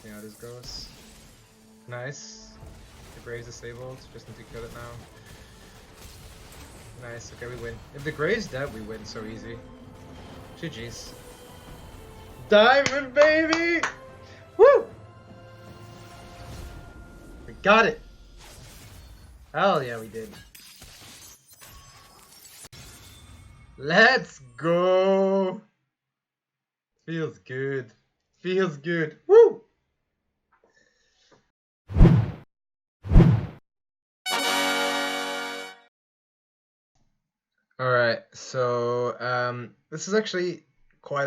See how this goes. Nice. The Grey is disabled, just need to kill it now. Nice, okay, we win. If the Grey is dead, we win so easy. GG's. Diamond, baby! Woo! We got it! Hell yeah, we did. Let's go! Feels good. Feels good. Woo! Alright, so this is actually quite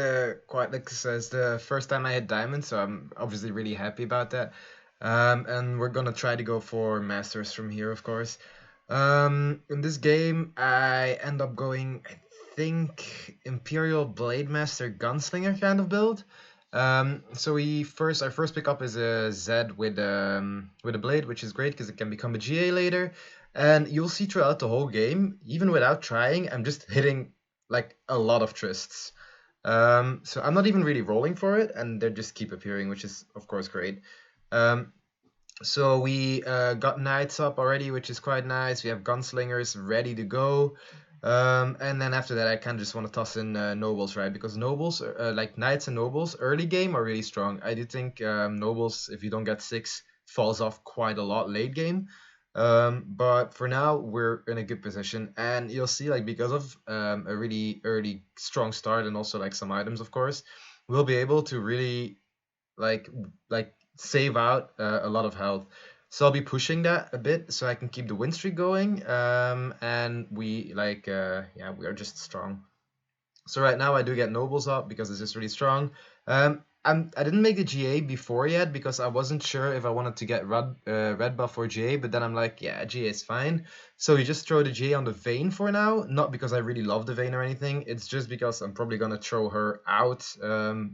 like it's the first time I hit diamond, so I'm obviously really happy about that. And we're gonna try to go for masters from here, of course. In this game, I end up going, I think, Imperial Blade Master Gunslinger kind of build. So our first pickup is a Z with a blade, which is great because it can become a GA later. And you'll see throughout the whole game, even without trying, I'm just hitting like a lot of trysts. So I'm not even really rolling for it, and they just keep appearing, which is of course great. So we got knights up already, which is quite nice. We have gunslingers ready to go. And then after that, I kind of just want to toss in nobles, right? Because nobles, like knights and nobles, early game are really strong. I do think nobles, if you don't get 6, falls off quite a lot late game. But for now, we're in a good position. And you'll see, like, because of a really early strong start and also like some items, of course, we'll be able to really like save out a lot of health. So I'll be pushing that a bit so I can keep the win streak going. And we yeah, we are just strong. So right now I do get nobles up because it's just really strong. I didn't make the GA before yet because I wasn't sure if I wanted to get red buff or GA, but then I'm like, yeah, GA is fine. So we just throw the GA on the Vayne for now, not because I really love the Vayne or anything. It's just because I'm probably gonna throw her out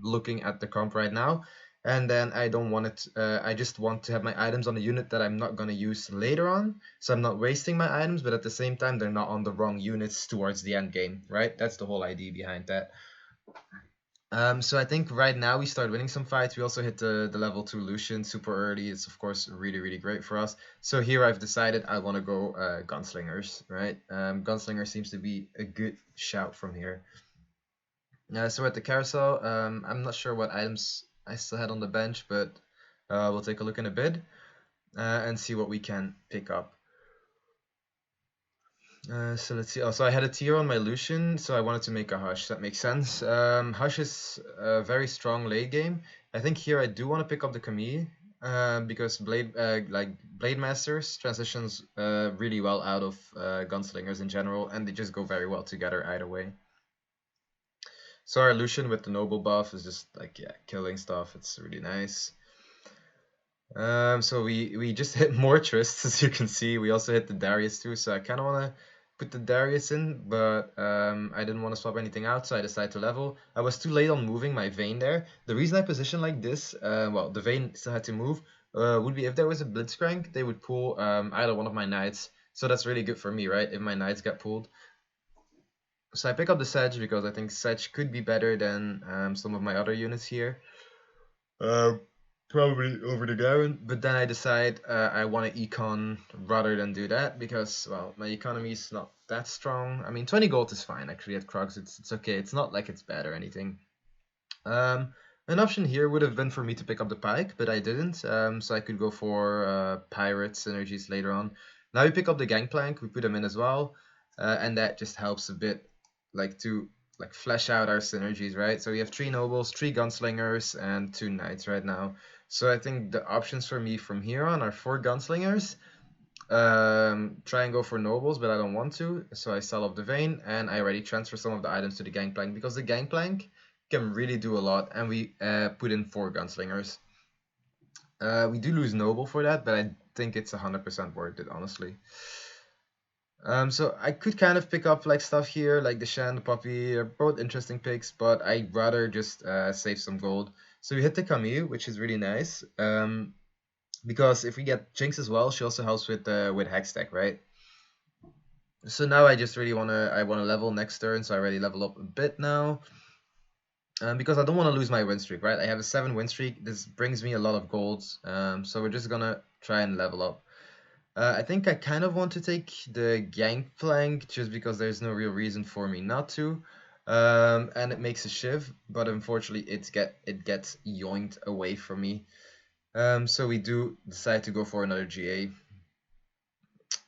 looking at the comp right now. And then I don't want it, I just want to have my items on a unit that I'm not going to use later on. So I'm not wasting my items, but at the same time, they're not on the wrong units towards the end game, right? That's the whole idea behind that. So I think right now we start winning some fights. We also hit the level 2 Lucian super early. It's of course really, really great for us. So here I've decided I want to go Gunslingers, right? Gunslinger seems to be a good shout from here. So at the carousel, I'm not sure what items I still had on the bench, but we'll take a look in a bit and see what we can pick up. So let's see. Oh, so I had a tier on my Lucian, so I wanted to make a Hush. That makes sense. Hush is a very strong late game. I think here I do want to pick up the Camille because Blade Masters transitions really well out of Gunslingers in general, and they just go very well together either way. So our Lucian with the Noble buff is just like, yeah, killing stuff. It's really nice. So we just hit more trysts, as you can see. We also hit the Darius too, so I kind of want to put the Darius in, but I didn't want to swap anything out, so I decided to level. I was too late on moving my Vayne there. The reason I positioned like this, well, the Vayne still had to move, would be if there was a Blitzcrank, they would pull either one of my knights. So that's really good for me, right, if my knights get pulled. So I pick up the Sedge because I think Sedge could be better than some of my other units here. Probably over the Gare, but then I decide I want to econ rather than do that because, well, my economy is not that strong. I mean, 20 gold is fine actually at Krugs. It's okay. It's not like it's bad or anything. An option here would have been for me to pick up the Pike, but I didn't. So I could go for Pirate synergies later on. Now we pick up the Gangplank. We put them in as well, and that just helps a bit, like to flesh out our synergies, right? So we have 3 nobles, 3 gunslingers, and 2 knights right now. So I think the options for me from here on are 4 gunslingers, try and go for nobles, but I don't want to, so I sell off the Vayne, and I already transfer some of the items to the Gangplank, because the Gangplank can really do a lot, and we put in 4 gunslingers. We do lose noble for that, but I think it's 100% worth it, honestly. So I could kind of pick up like stuff here, like the Shan, the Puppy, they're both interesting picks, but I'd rather just save some gold. So we hit the Camille, which is really nice, because if we get Jinx as well, she also helps with Hextech, right? So now I just really wanna level next turn, so I already level up a bit now. because I don't want to lose my win streak, right? I have a 7 win streak. This brings me a lot of golds. So we're just gonna try and level up. I think I kind of want to take the gangplank just because there's no real reason for me not to. And it makes a shiv, but unfortunately it gets yoinked away from me. So we do decide to go for another GA.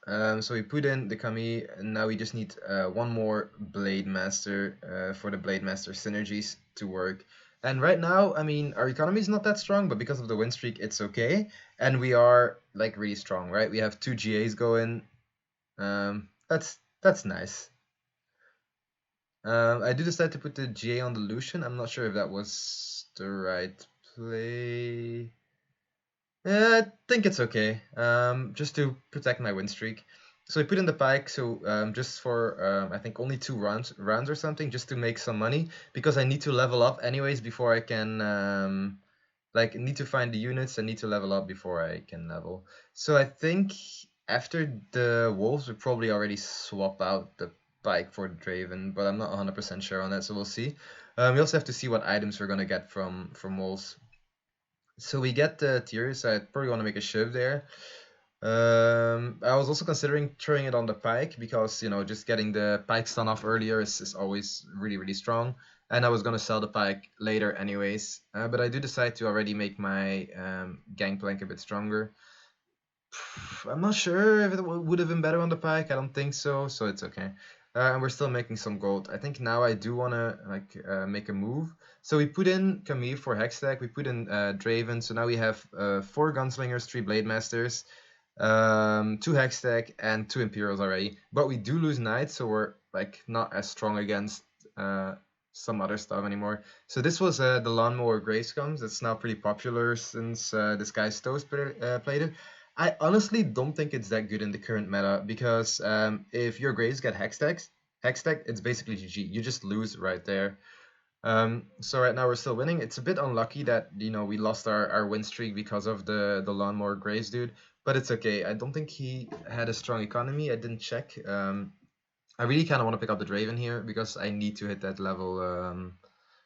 So we put in the Kami, and now we just need one more Blade Master for the Blade Master synergies to work. And right now, I mean, our economy is not that strong, but because of the win streak, it's okay. And we are like really strong, right? We have 2 GAs going. That's nice. I do decide to put the GA on the Lucian. I'm not sure if that was the right play. I think it's okay. Just to protect my win streak. So I put in the pike, so just for I think only 2 rounds or something, just to make some money, because I need to level up anyways before I can like need to find the units and need to level up before I can level. So I think after the wolves we probably already swap out the pike for the Draven, but I'm not 100% sure on that, so we'll see. We also have to see what items we're gonna get from wolves. So we get the tiers. I probably want to make a shiv there. I was also considering throwing it on the pike because, you know, just getting the pike stun off earlier is always really, really strong. And I was going to sell the pike later anyways. But I do decide to already make my gangplank a bit stronger. I'm not sure if it would have been better on the pike. I don't think so, so it's okay. And we're still making some gold. I think now I do want to like make a move. So we put in Camille for Hextech. We put in Draven. So now we have 4 Gunslingers, 3 Blade Masters, 2 Hextech, and 2 Imperials already. But we do lose Knights, so we're like not as strong against some other stuff anymore. So this was the Lawnmower Grey Scums. It's now pretty popular since this guy Stoves played it. I honestly don't think it's that good in the current meta because if your Graves get Hextech, it's basically GG. You just lose right there. So right now we're still winning. It's a bit unlucky that, you know, we lost our win streak because of the Lawnmower Graves dude, but it's okay. I don't think he had a strong economy. I didn't check. I really kind of want to pick up the Draven here because I need to hit that level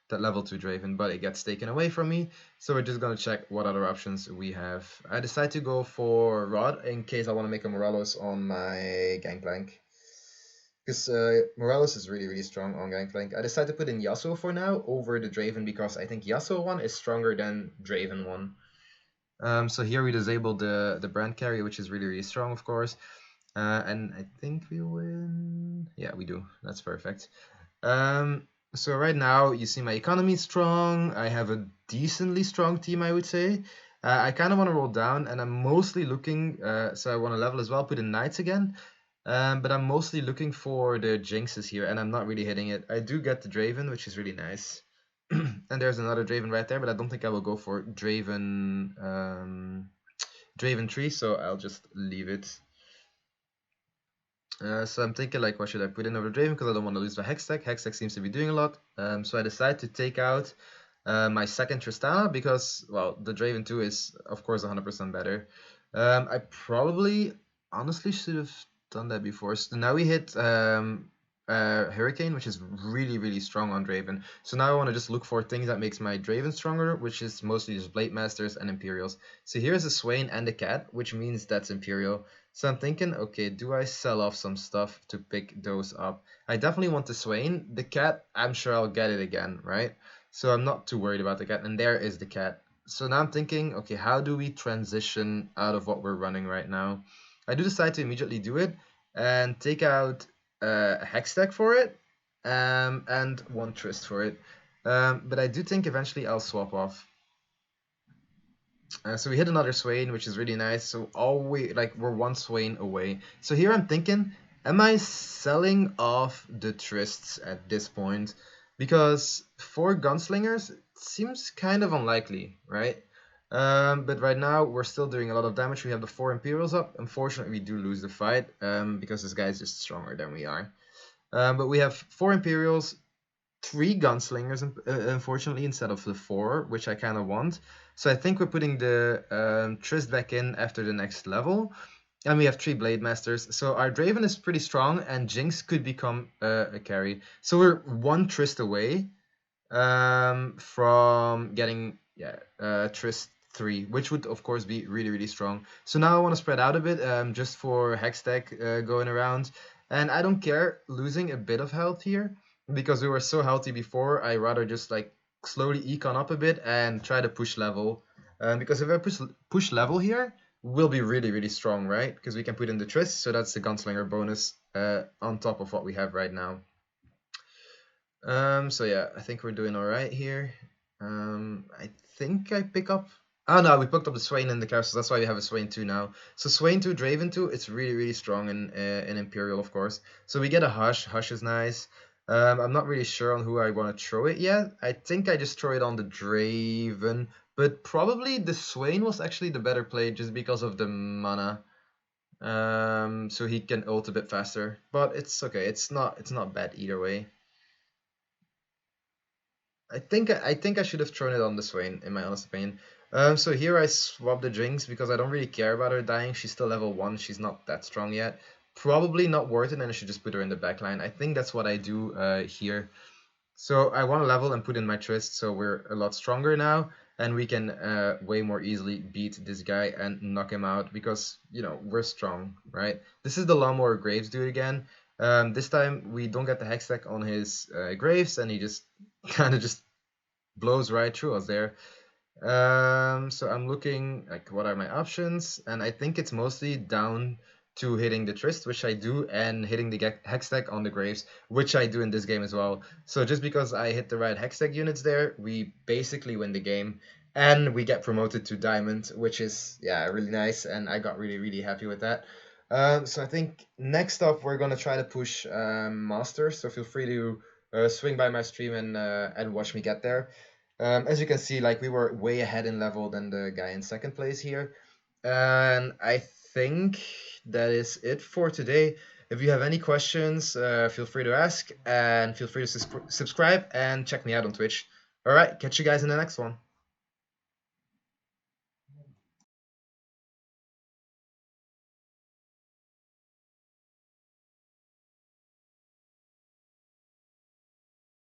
2 Draven, but it gets taken away from me. So we're just going to check what other options we have. I decide to go for Rod in case I want to make a Morelos on my Gangplank. Because Morelos is really, really strong on Gangplank. I decided to put in Yasuo for now over the Draven because I think Yasuo 1 is stronger than Draven 1. So here we disable the brand carry, which is really, really strong, of course. And I think we win. Yeah, we do. That's perfect. So right now you see my economy is strong. I have a decently strong team, I would say. I kind of want to roll down, and I'm mostly looking. So I want to level as well, put in Knights again. But I'm mostly looking for the Jinxes here, and I'm not really hitting it. I do get the Draven, which is really nice. And there's another Draven right there, but I don't think I will go for Draven. Draven 3, so I'll just leave it. So I'm thinking like, what should I put in over Draven because I don't want to lose my Hextech. Hextech seems to be doing a lot. So I decide to take out my second Tristana because, well, the Draven 2 is of course 100% better. I probably honestly should have done that before. So now we hit Hurricane, which is really, really strong on Draven. So now I want to just look for things that makes my Draven stronger, which is mostly just Blade Masters and Imperials. So here's a Swain and a Cat, which means that's Imperial. So I'm thinking, okay, do I sell off some stuff to pick those up? I definitely want the Swain. The Cat, I'm sure I'll get it again, right? So I'm not too worried about the Cat. And there is the Cat. So now I'm thinking, okay, how do we transition out of what we're running right now? I do decide to immediately do it and take out a Hextech for it and 1 Trist for it. But I do think eventually I'll swap off. So we hit another Swain, which is really nice. So we're 1 Swain away. So here I'm thinking, am I selling off the Trists at this point? Because 4 Gunslingers it seems kind of unlikely, right? But right now we're still doing a lot of damage. We have the 4 Imperials up. Unfortunately, we do lose the fight because this guy is just stronger than we are. But we have 4 Imperials, 3 Gunslingers, unfortunately, instead of the 4, which I kind of want. So I think we're putting the Trist back in after the next level. And we have 3 Blade Masters. So our Draven is pretty strong, and Jinx could become a carry. So we're 1 Trist away. from getting Trist 3, which would of course be really really strong. So now I want to spread out a bit, just for Hextech going around, and I don't care losing a bit of health here because we were so healthy before. I rather just like slowly econ up a bit and try to push level, because if I push level here, we'll be really really strong, right? Because we can put in the Trist, so that's the gunslinger bonus on top of what we have right now. So yeah, I think we're doing all right here. I think I pick up. Oh no, we picked up the Swain in the castle. That's why we have a Swain 2 now. So Swain 2, Draven 2, it's really really strong in Imperial, of course. So we get a Hush. Hush is nice. I'm not really sure on who I want to throw it yet. I think I just throw it on the Draven, but probably the Swain was actually the better play just because of the mana. So he can ult a bit faster, but it's okay. It's not bad either way. I think I should have thrown it on the Swain, in my honest opinion. So here I swap the Jinx because I don't really care about her dying. She's still level 1. She's not that strong yet. Probably not worth it, and I should just put her in the backline. I think that's what I do here. So I want to level and put in my Trist, so we're a lot stronger now, and we can way more easily beat this guy and knock him out because, you know, we're strong, right? This is the Lawnmower Graves dude again. This time we don't get the Hextech on his Graves, and he just kind of just blows right through us there. So I'm looking like what are my options, and I think it's mostly down to hitting the Trist, which I do, and hitting the Hextech on the Graves, which I do in this game as well. So just because I hit the right Hextech units there, we basically win the game, and we get promoted to Diamond, which is, yeah, really nice, and I got really really happy with that. So I think next up we're gonna try to push Master, so feel free to swing by my stream and watch me get there. As you can see, like we were way ahead in level than the guy in second place here. And I think that is it for today. If you have any questions, feel free to ask, and feel free to subscribe and check me out on Twitch. All right, catch you guys in the next one.